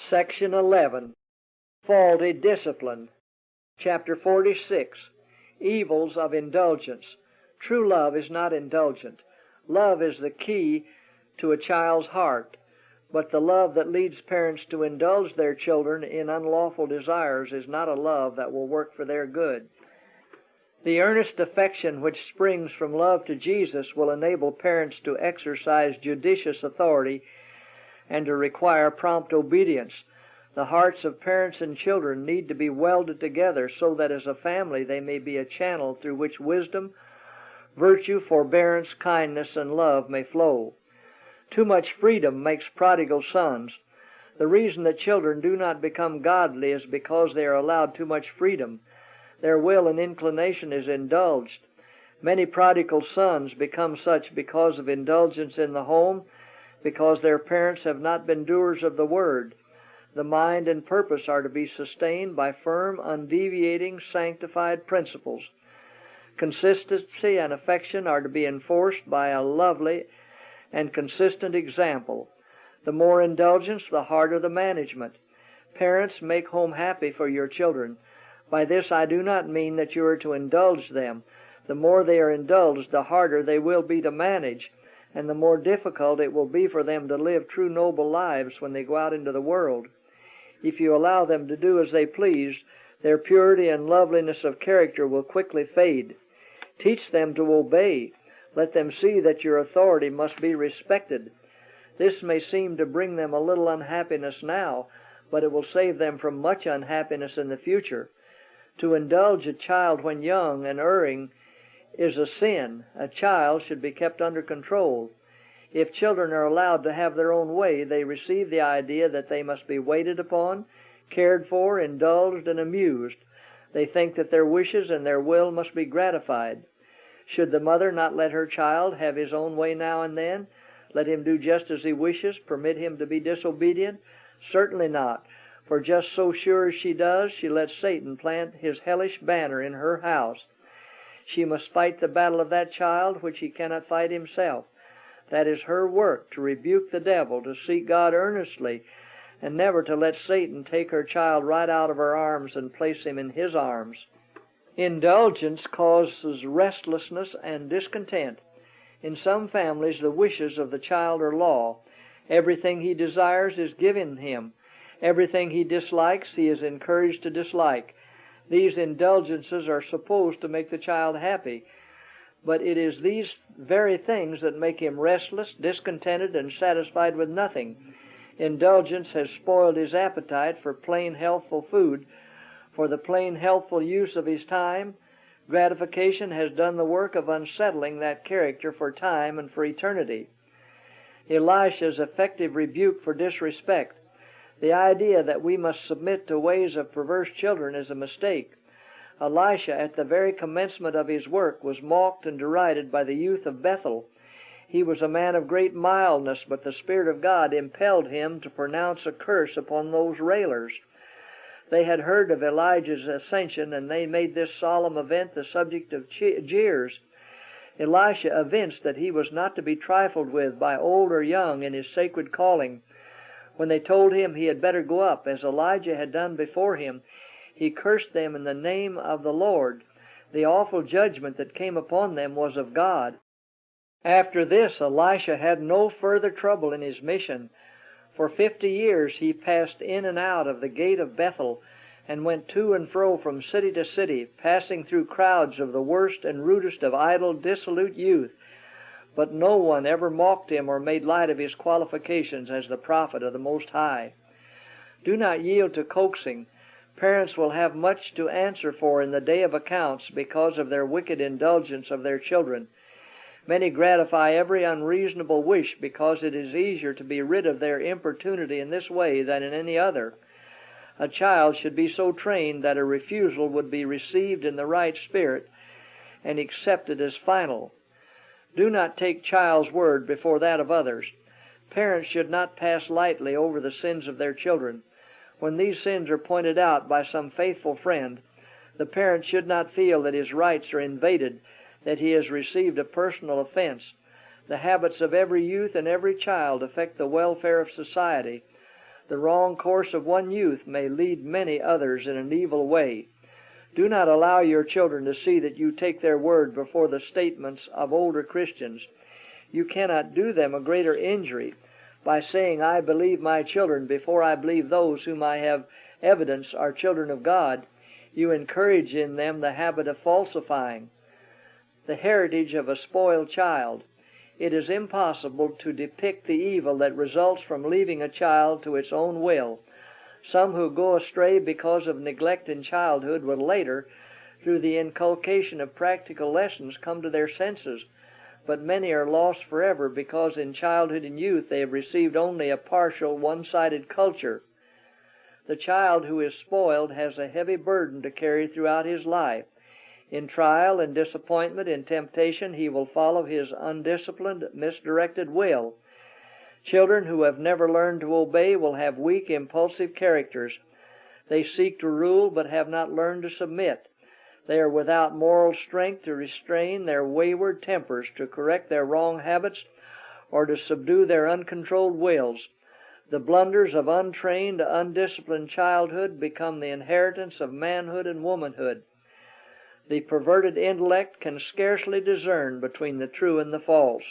Section 11, Faulty Discipline. Chapter 46, Evils of Indulgence. True love is not indulgent. Love is the key to a child's heart, but the love that leads parents to indulge their children in unlawful desires is not a love that will work for their good. The earnest affection which springs from love to Jesus will enable parents to exercise judicious authority and to require prompt obedience. The hearts of parents and children need to be welded together so that as a family they may be a channel through which wisdom, virtue, forbearance, kindness, and love may flow. Too much freedom makes prodigal sons. The reason that children do not become godly is because they are allowed too much freedom. Their will and inclination is indulged. Many prodigal sons become such because of indulgence in the home, because their parents have not been doers of the word. The mind and purpose are to be sustained by firm, undeviating, sanctified principles. Consistency and affection are to be enforced by a lovely and consistent example. The more indulgence, the harder the management. Parents, make home happy for your children. By this I do not mean that you are to indulge them. The more they are indulged, the harder they will be to manage, and the more difficult it will be for them to live true noble lives when they go out into the world. If you allow them to do as they please, their purity and loveliness of character will quickly fade. Teach them to obey. Let them see that your authority must be respected. This may seem to bring them a little unhappiness now, but it will save them from much unhappiness in the future. To indulge a child when young and erring is a sin. A child should be kept under control. If children are allowed to have their own way, they receive the idea that they must be waited upon, cared for, indulged, and amused. They think that their wishes and their will must be gratified. Should the mother not let her child have his own way now and then? Let him do just as he wishes? Permit him to be disobedient? Certainly not. For just so sure as she does, she lets Satan plant his hellish banner in her house. She must fight the battle of that child which he cannot fight himself. That is her work, to rebuke the devil, to seek God earnestly, and never to let Satan take her child right out of her arms and place him in his arms. Indulgence causes restlessness and discontent. In some families, the wishes of the child are law. Everything he desires is given him. Everything he dislikes, he is encouraged to dislike. These indulgences are supposed to make the child happy, but it is these very things that make him restless, discontented, and satisfied with nothing. Indulgence has spoiled his appetite for plain, healthful food. For the plain, healthful use of his time, gratification has done the work of unsettling that character for time and for eternity. Elisha's effective rebuke for disrespect. The idea that we must submit to ways of perverse children is a mistake. Elisha, at the very commencement of his work, was mocked and derided by the youth of Bethel. He was a man of great mildness, but the Spirit of God impelled him to pronounce a curse upon those railers. They had heard of Elijah's ascension, and they made this solemn event the subject of jeers. Elisha evinced that he was not to be trifled with by old or young in his sacred calling. When they told him he had better go up, as Elijah had done before him, he cursed them in the name of the Lord. The awful judgment that came upon them was of God. After this, Elisha had no further trouble in his mission. For 50 years he passed in and out of the gate of Bethel, and went to and fro from city to city, passing through crowds of the worst and rudest of idle, dissolute youth. But no one ever mocked him or made light of his qualifications as the prophet of the Most High. Do not yield to coaxing. Parents will have much to answer for in the day of accounts because of their wicked indulgence of their children. Many gratify every unreasonable wish because it is easier to be rid of their importunity in this way than in any other. A child should be so trained that a refusal would be received in the right spirit and accepted as final. Do not take child's word before that of others. Parents should not pass lightly over the sins of their children. When these sins are pointed out by some faithful friend, the parent should not feel that his rights are invaded, that he has received a personal offense. The habits of every youth and every child affect the welfare of society. The wrong course of one youth may lead many others in an evil way. Do not allow your children to see that you take their word before the statements of older Christians. You cannot do them a greater injury by saying, "I believe my children," before I believe those whom I have evidence are children of God. You encourage in them the habit of falsifying, the heritage of a spoiled child. It is impossible to depict the evil that results from leaving a child to its own will. Some who go astray because of neglect in childhood will later, through the inculcation of practical lessons, come to their senses. But many are lost forever because in childhood and youth they have received only a partial, one-sided culture. The child who is spoiled has a heavy burden to carry throughout his life. In trial, in disappointment, in temptation, he will follow his undisciplined, misdirected will. Children who have never learned to obey will have weak, impulsive characters. They seek to rule but have not learned to submit. They are without moral strength to restrain their wayward tempers, to correct their wrong habits, or to subdue their uncontrolled wills. The blunders of untrained, undisciplined childhood become the inheritance of manhood and womanhood. The perverted intellect can scarcely discern between the true and the false.